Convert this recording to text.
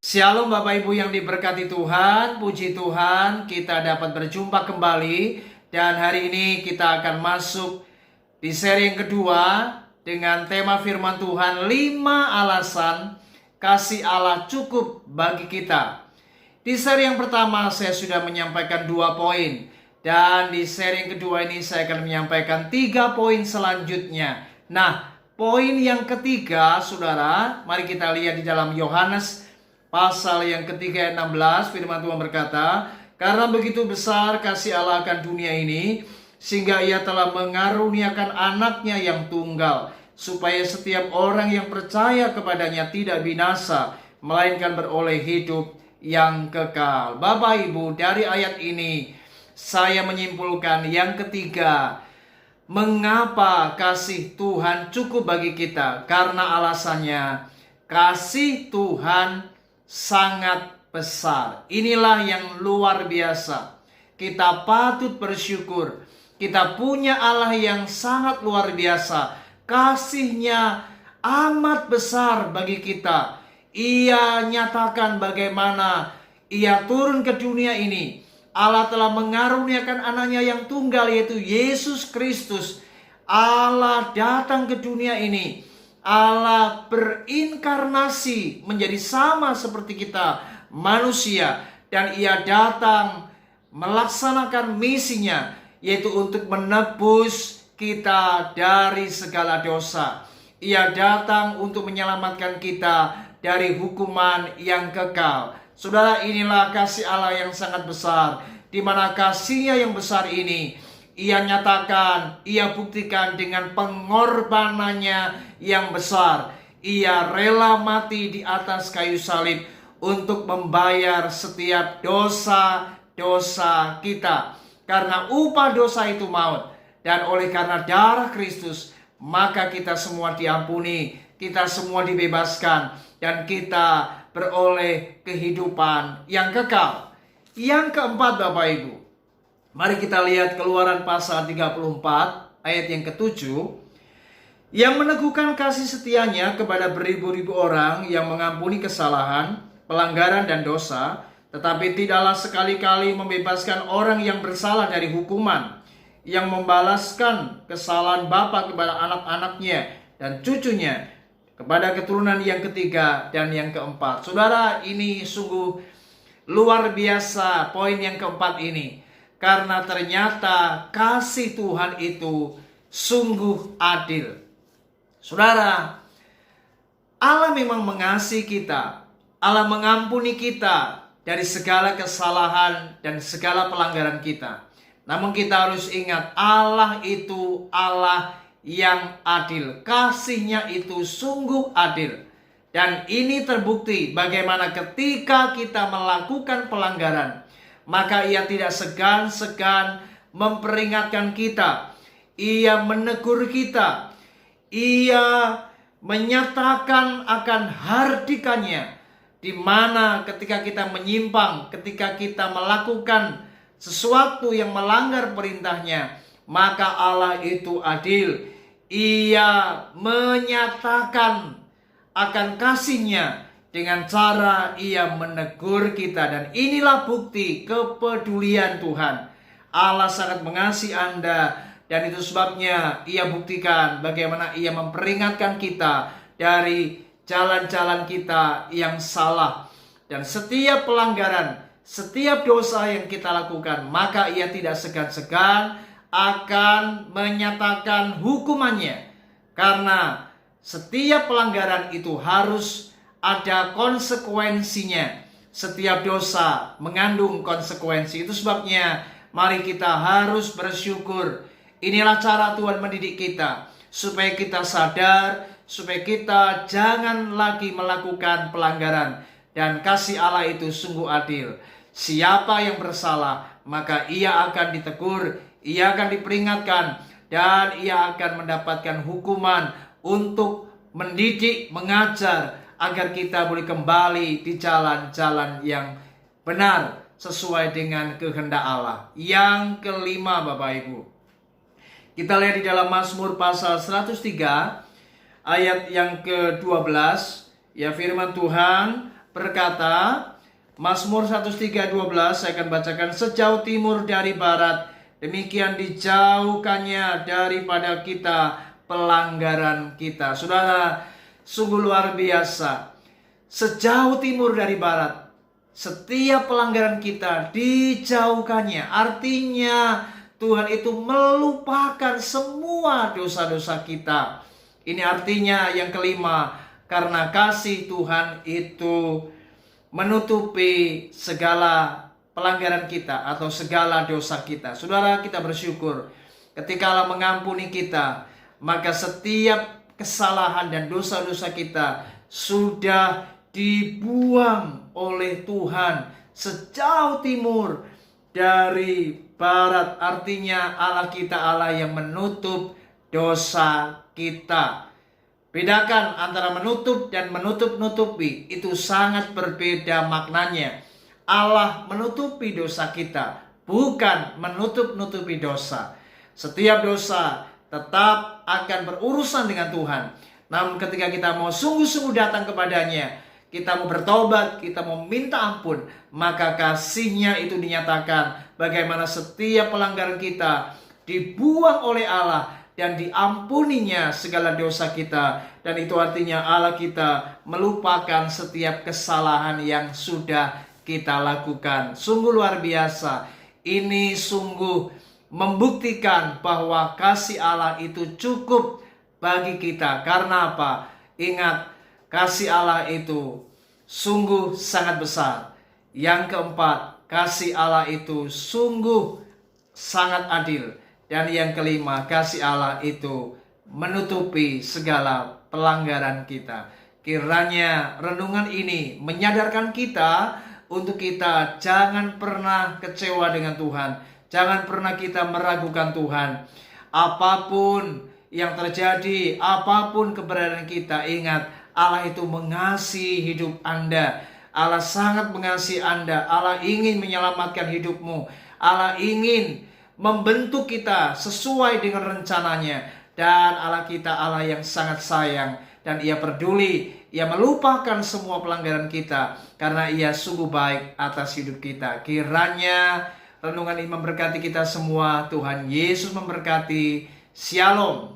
Shalom Bapak Ibu yang diberkati Tuhan, puji Tuhan kita dapat berjumpa kembali. Dan hari ini kita akan masuk di seri yang kedua dengan tema firman Tuhan 5 alasan kasih Allah cukup bagi kita. Di seri yang pertama saya sudah menyampaikan 2 poin. Dan di seri yang kedua ini saya akan menyampaikan 3 poin selanjutnya. Nah, poin yang ketiga saudara, mari kita lihat di dalam Yohanes pasal yang ketiga ayat 16, firman Tuhan berkata, "Karena begitu besar kasih Allah akan dunia ini, sehingga ia telah mengaruniakan anaknya yang tunggal, supaya setiap orang yang percaya kepadanya tidak binasa, melainkan beroleh hidup yang kekal." Bapak Ibu, dari ayat ini saya menyimpulkan yang ketiga, mengapa kasih Tuhan cukup bagi kita? Karena alasannya, kasih Tuhan sangat besar. Inilah yang luar biasa. Kita patut bersyukur. Kita punya Allah yang sangat luar biasa. Kasihnya amat besar bagi kita. Ia nyatakan bagaimana Ia turun ke dunia ini. Allah telah mengaruniakan anaknya yang tunggal, yaitu Yesus Kristus. Allah datang ke dunia ini. Allah berinkarnasi menjadi sama seperti kita manusia. Dan Ia datang melaksanakan misinya, yaitu untuk menebus kita dari segala dosa. Ia datang untuk menyelamatkan kita dari hukuman yang kekal. Saudara, inilah kasih Allah yang sangat besar. Di mana kasih-Nya yang besar ini Ia nyatakan, Ia buktikan dengan pengorbanannya yang besar. Ia rela mati di atas kayu salib untuk membayar setiap dosa-dosa kita. Karena upah dosa itu maut. Dan oleh karena darah Kristus, maka kita semua diampuni, kita semua dibebaskan, dan kita beroleh kehidupan yang kekal. Yang keempat Bapak Ibu, mari kita lihat Keluaran pasal 34 ayat yang ke-7. Yang meneguhkan kasih setianya kepada beribu-ribu orang yang mengampuni kesalahan, pelanggaran dan dosa, tetapi tidaklah sekali-kali membebaskan orang yang bersalah dari hukuman, yang membalaskan kesalahan bapa kepada anak-anaknya dan cucunya, kepada keturunan yang ketiga dan yang keempat. Saudara, ini sungguh luar biasa poin yang keempat ini. Karena ternyata kasih Tuhan itu sungguh adil. Saudara, Allah memang mengasihi kita. Allah mengampuni kita dari segala kesalahan dan segala pelanggaran kita. Namun kita harus ingat, Allah itu Allah yang adil. Kasih-Nya itu sungguh adil. Dan ini terbukti bagaimana ketika kita melakukan pelanggaran, maka Ia tidak segan-segan memperingatkan kita. Ia menegur kita. Ia menyatakan akan hardikannya. Di mana ketika kita menyimpang, ketika kita melakukan sesuatu yang melanggar perintahnya, maka Allah itu adil. Ia menyatakan akan kasih-Nya dengan cara Ia menegur kita. Dan inilah bukti kepedulian Tuhan. Allah sangat mengasihi Anda. Dan itu sebabnya Ia buktikan bagaimana Ia memperingatkan kita dari jalan-jalan kita yang salah. Dan setiap pelanggaran, setiap dosa yang kita lakukan, maka Ia tidak segan-segan akan menyatakan hukumannya. Karena setiap pelanggaran itu harus ada konsekuensinya. Setiap dosa mengandung konsekuensi. Itu sebabnya mari kita harus bersyukur. Inilah cara Tuhan mendidik kita, supaya kita sadar, supaya kita jangan lagi melakukan pelanggaran. Dan kasih Allah itu sungguh adil. Siapa yang bersalah, maka ia akan ditegur, ia akan diperingatkan, dan ia akan mendapatkan hukuman untuk mendidik, mengajar, agar kita boleh kembali di jalan-jalan yang benar sesuai dengan kehendak Allah. Yang kelima Bapak Ibu, kita lihat di dalam Mazmur pasal 103 ayat yang ke-12. Ya, firman Tuhan, berkata, Mazmur 103:12, saya akan bacakan, sejauh timur dari barat, demikian dijauhkannya daripada kita pelanggaran kita. Saudara, sungguh luar biasa. Sejauh timur dari barat, setiap pelanggaran kita dijauhkannya. Artinya Tuhan itu melupakan semua dosa-dosa kita. Ini artinya yang kelima, karena kasih Tuhan itu menutupi segala pelanggaran kita atau segala dosa kita. Saudara, kita bersyukur ketika Allah mengampuni kita, maka setiap kesalahan dan dosa-dosa kita sudah dibuang oleh Tuhan sejauh timur dari barat. Artinya Allah kita Allah yang menutup dosa kita. Bedakan antara menutup dan menutup-nutupi, itu sangat berbeda maknanya. Allah menutupi dosa kita, bukan menutup-nutupi dosa. Setiap dosa tetap akan berurusan dengan Tuhan. Namun ketika kita mau sungguh-sungguh datang kepadanya, kita mau bertobat, kita mau minta ampun, maka kasih-Nya itu dinyatakan bagaimana setiap pelanggaran kita dibuang oleh Allah dan diampuninya segala dosa kita. Dan itu artinya Allah kita melupakan setiap kesalahan yang sudah kita lakukan. Sungguh luar biasa. Ini sungguh membuktikan bahwa kasih Allah itu cukup bagi kita. Karena apa? Ingat, kasih Allah itu sungguh sangat besar. Yang keempat, kasih Allah itu sungguh sangat adil. Dan yang kelima, kasih Allah itu menutupi segala pelanggaran kita. Kiranya renungan ini menyadarkan kita untuk kita jangan pernah kecewa dengan Tuhan. Jangan pernah kita meragukan Tuhan. Apapun yang terjadi, apapun keberadaan kita, ingat Allah itu mengasihi hidup Anda. Allah sangat mengasihi Anda. Allah ingin menyelamatkan hidupmu. Allah ingin membentuk kita sesuai dengan rencananya. Dan Allah kita Allah yang sangat sayang, dan Ia peduli. Ia melupakan semua pelanggaran kita karena Ia sungguh baik atas hidup kita. Kiranya renungan ini memberkati kita semua. Tuhan Yesus memberkati. Shalom.